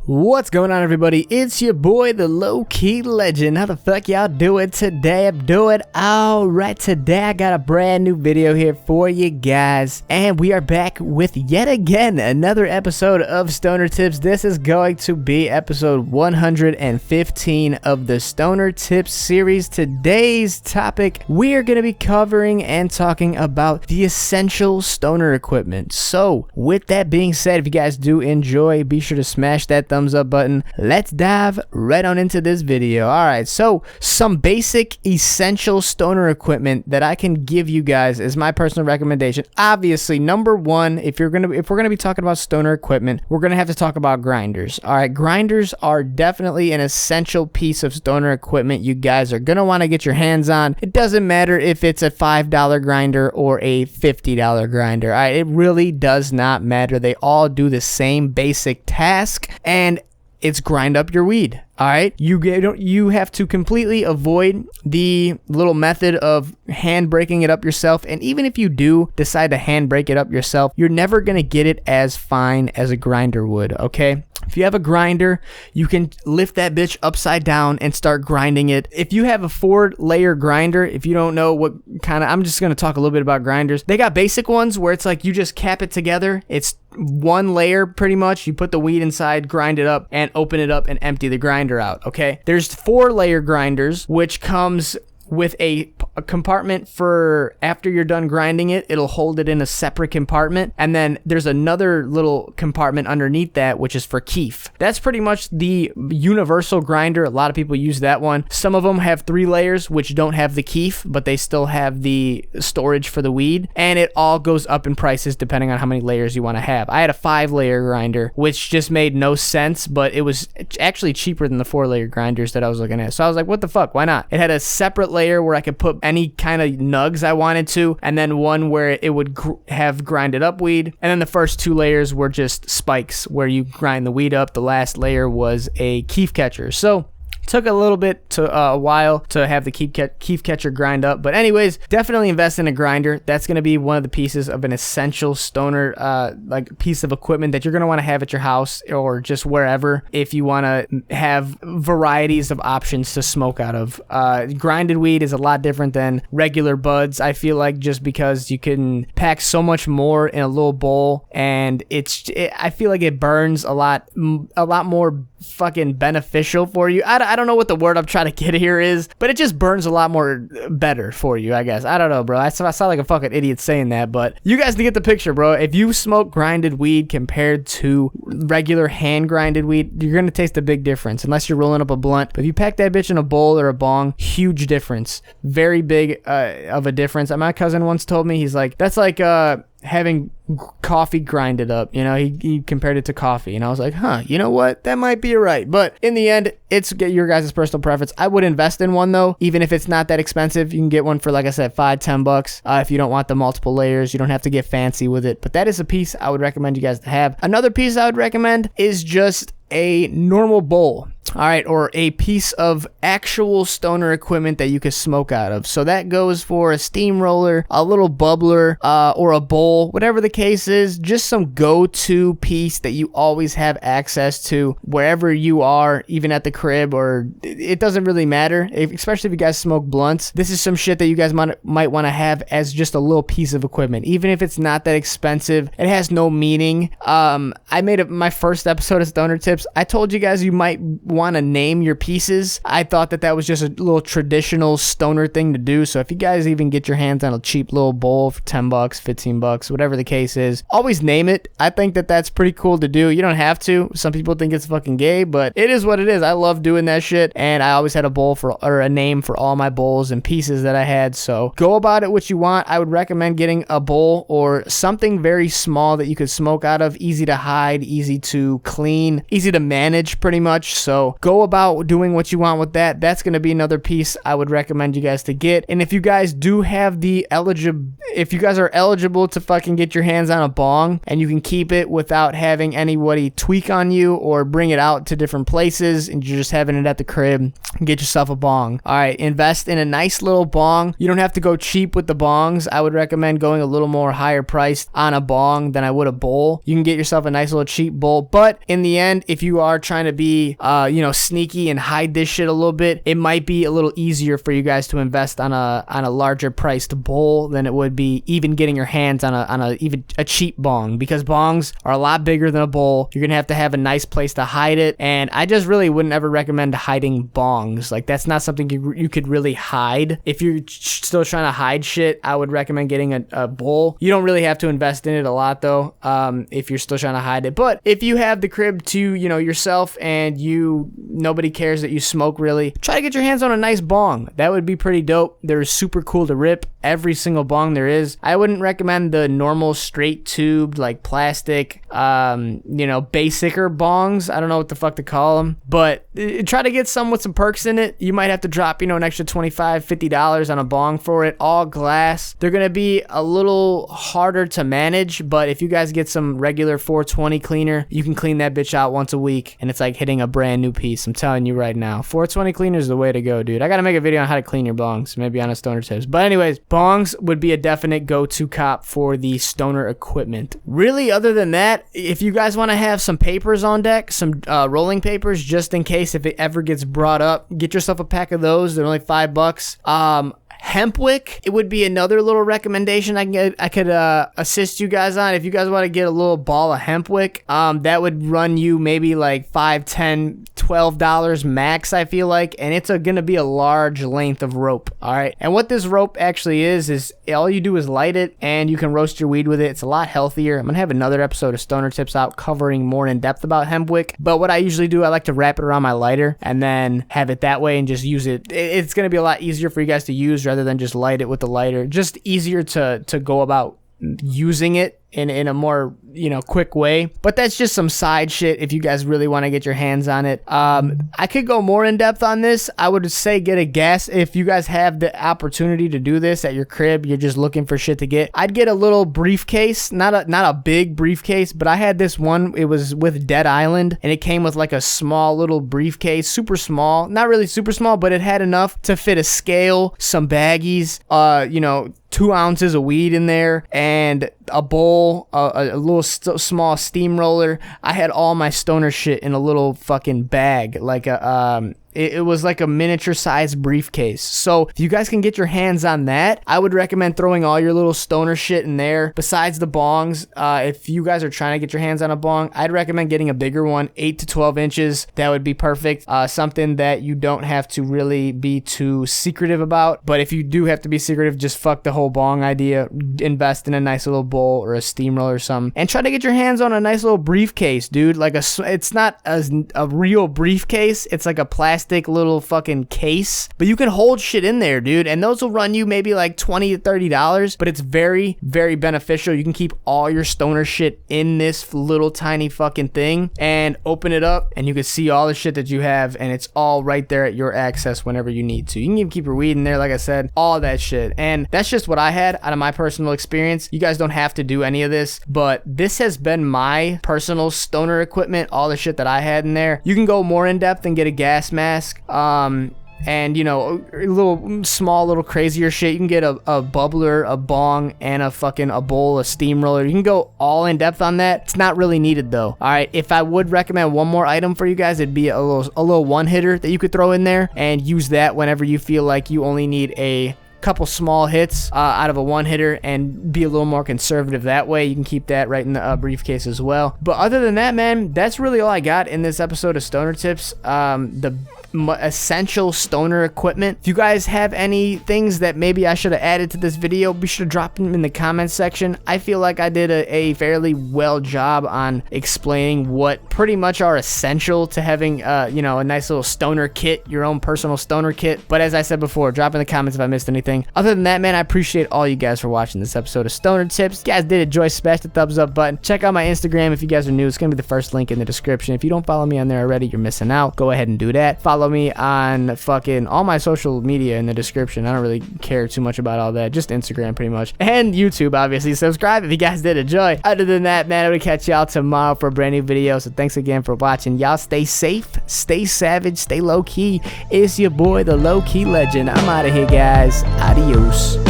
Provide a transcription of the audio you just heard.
What's going on, everybody? It's your boy, the Low-Key Legend. How the fuck y'all doing today? I'm doing alright. Today I got a brand new video here for you guys, and we are back with yet again another episode of Stoner Tips. This is going to be episode 115 of the Stoner Tips series. Today's topic, we are going to be covering and talking about the essential stoner equipment. So with that being said, if you guys do enjoy, be sure to smash that thumbs up button. Let's dive right on into this video. Alright, so some basic essential stoner equipment that I can give you guys is my personal recommendation. Obviously, number one, if we're gonna be talking about stoner equipment, we're gonna have to talk about grinders. Alright, grinders are definitely an essential piece of stoner equipment you guys are gonna want to get your hands on. It doesn't matter if it's a $5 grinder or a $50 grinder. Alright, it really does not matter. They all do the same basic task, and it's grind up your weed. Alright, you have to completely avoid the little method of hand breaking it up yourself, and even if you do decide to hand break it up yourself, you're never going to get it as fine as a grinder would, okay? If you have a grinder, you can lift that bitch upside down and start grinding it. If you have a 4-layer grinder, if you don't know what kind of, I'm just going to talk a little bit about grinders. They got basic ones where it's like you just cap it together. It's one layer pretty much. You put the weed inside, grind it up, and open it up and empty the grinder out, okay? There's 4-layer grinders, which comes with a compartment for after you're done grinding it. It'll hold it in a separate compartment, and then there's another little compartment underneath that, which is for keef. That's pretty much the universal grinder. A lot of people use that one. Some of them have 3 layers, which don't have the keef, but they still have the storage for the weed, and it all goes up in prices depending on how many layers you want to have. I had a 5-layer grinder, which just made no sense, but it was actually cheaper than the 4-layer grinders that I was looking at. So I was like, what the fuck, why not? It had a separate layer where I could put any kind of nugs I wanted to, and then one where it would have grinded up weed, and then the first 2 layers were just spikes where you grind the weed up. The last layer was a keef catcher. So took a little bit to a while to have the keef catcher grind up, but anyways, definitely invest in a grinder. That's going to be one of the pieces of an essential stoner like piece of equipment that you're going to want to have at your house or just wherever if you want to have varieties of options to smoke out of. Grinded weed is a lot different than regular buds, I feel like, just because you can pack so much more in a little bowl, and I feel like it burns a lot more fucking beneficial for you. I don't know what the word I'm trying to get here is, but it just burns a lot more better for you, I guess. I don't know, bro. I sound like a fucking idiot saying that, but you guys get the picture, bro. If you smoke grinded weed compared to regular hand grinded weed, you're gonna taste a big difference, unless you're rolling up a blunt. But if you pack that bitch in a bowl or a bong, huge difference. Very big of a difference. My cousin once told me, he's like, that's like having coffee grinded up, you know. He compared it to coffee, and I was like, huh, you know what, that might be right. But in the end, it's your guys' personal preference. I would invest in one though, even if it's not that expensive. You can get one for, like I said, $5-10 bucks. If you don't want the multiple layers, you don't have to get fancy with it. But that is a piece I would recommend you guys to have. Another piece I would recommend is just a normal bowl. Alright, or a piece of actual stoner equipment that you could smoke out of. So that goes for a steamroller, a little bubbler, or a bowl, whatever the case is. Just some go-to piece that you always have access to wherever you are, even at the crib, or it doesn't really matter, especially if you guys smoke blunts. This is some shit that you guys might want to have as just a little piece of equipment. Even if it's not that expensive, it has no meaning. I made my first episode of Stoner Tips. I told you guys you might want to name your pieces. I thought that was just a little traditional stoner thing to do. So if you guys even get your hands on a cheap little bowl for 10 bucks, 15 bucks, whatever the case is, always name it. I think that that's pretty cool to do. You don't have to. Some people think it's fucking gay, but it is what it is. I love doing that shit, and I always had a bowl or a name for all my bowls and pieces that I had. So go about it what you want. I would recommend getting a bowl or something very small that you could smoke out of, easy to hide, easy to clean, easy to manage pretty much. So So go about doing what you want with that. That's going to be another piece I would recommend you guys to get. And if you guys do have if you guys are eligible to fucking get your hands on a bong and you can keep it without having anybody tweak on you or bring it out to different places and you're just having it at the crib, get yourself a bong. All right, invest in a nice little bong. You don't have to go cheap with the bongs. I would recommend going a little more higher priced on a bong than I would a bowl. You can get yourself a nice little cheap bowl, but in the end, if you are trying to be sneaky and hide this shit a little bit, it might be a little easier for you guys to invest on a larger priced bowl than it would be even getting your hands on a cheap bong, because bongs are a lot bigger than a bowl. You're gonna have a nice place to hide it, and I just really wouldn't ever recommend hiding bongs. Like, that's not something you could really hide. If you're still trying to hide shit, I would recommend getting a bowl. You don't really have to invest in it a lot though, if you're still trying to hide it. But if you have the crib to yourself and nobody cares that you smoke, really try to get your hands on a nice bong. That would be pretty dope. They're super cool to rip, every single bong there is. I wouldn't recommend the normal straight tubed, like plastic, basicer bongs. I don't know what the fuck to call them, but try to get some with some perks in it. You might have to drop an extra $25-$50 on a bong for it. All glass. They're gonna be a little harder to manage, but if you guys get some regular 420 cleaner, you can clean that bitch out once a week, and it's like hitting a brand new piece. I'm telling you right now, 420 cleaner is the way to go, dude. I gotta make a video on how to clean your bongs, maybe on a stoner tips. But anyways, bongs would be a definite go-to cop for the stoner equipment. Really, other than that, if you guys want to have some papers on deck, some rolling papers, just in case if it ever gets brought up, get yourself a pack of those. They're only $5. Hemp wick, it would be another little recommendation I could assist you guys on. If you guys want to get a little ball of hemp wick, that would run you maybe like $5, $10, $12 max, I feel like, and it's gonna be a large length of rope. All right, and what this rope actually is all you do is light it and you can roast your weed with it. It's a lot healthier. I'm gonna have another episode of Stoner Tips out covering more in depth about hemp wick, but what I usually do, I like to wrap it around my lighter and then have it that way and just use it. It's gonna be a lot easier for you guys to use rather than just light it with the lighter. Just easier to go about using it in a more quick way. But that's just some side shit if you guys really want to get your hands on it. I could go more in depth on this. I would say get a gas. If you guys have the opportunity to do this at your crib, you're just looking for shit to get, I'd get a little briefcase, not a big briefcase, but I had this one. It was with Dead Island and it came with like a small little briefcase, super small, not really super small, but it had enough to fit a scale, some baggies, 2 ounces of weed in there, and a bowl, a little small steamroller. I had all my stoner shit in a little fucking bag, like it was like a miniature sized briefcase. So if you guys can get your hands on that, I would recommend throwing all your little stoner shit in there. Besides the bongs, if you guys are trying to get your hands on a bong, I'd recommend getting a bigger one, 8 to 12 inches. That would be perfect. Something that you don't have to really be too secretive about. But if you do have to be secretive, just fuck the whole bong idea. Invest in a nice little bowl or a steamroller or something, and try to get your hands on a nice little briefcase, dude. Like it's not a real briefcase. It's like a plastic little fucking case, but you can hold shit in there, dude, and those will run you maybe like $20 to $30, but it's very, very beneficial. You can keep all your stoner shit in this little tiny fucking thing and open it up and you can see all the shit that you have, and it's all right there at your access whenever you need to. You can even keep your weed in there, like I said, all that shit. And that's just what I had out of my personal experience. You guys don't have to do any of this, but this has been my personal stoner equipment, all the shit that I had in there. You can go more in depth and get a gas mask, and a little small, little crazier shit. You can get a bubbler, a bong, and a bowl, a steamroller. You can go all in depth on that. It's not really needed though. All right, if I would recommend one more item for you guys, it'd be a little one hitter that you could throw in there and use that whenever you feel like you only need a couple small hits out of a one hitter, and be a little more conservative that way. You can keep that right in the briefcase as well. But other than that, man, that's really all I got in this episode of Stoner Tips. The essential stoner equipment. If you guys have any things that maybe I should have added to this video, be sure to drop them in the comments section. I feel like I did a fairly well job on explaining what pretty much are essential to having you know, a nice little stoner kit, your own personal stoner kit. But as I said before, drop in the comments if I missed anything. Other than that, man, I appreciate all you guys for watching this episode of Stoner Tips. If you guys did enjoy, smash the thumbs up button. Check out my Instagram if you guys are new. It's gonna be the first link in the description. If you don't follow me on there already, you're missing out. Go ahead and do that. Follow me on fucking all my social media in the description. I don't really care too much about all that, just Instagram pretty much, and YouTube obviously. Subscribe if you guys did enjoy. Other than that, man, I will catch y'all tomorrow for a brand new video. So thanks again for watching. Y'all stay safe, stay savage, stay low key. It's your boy, the low key legend. I'm out of here, guys. Adios.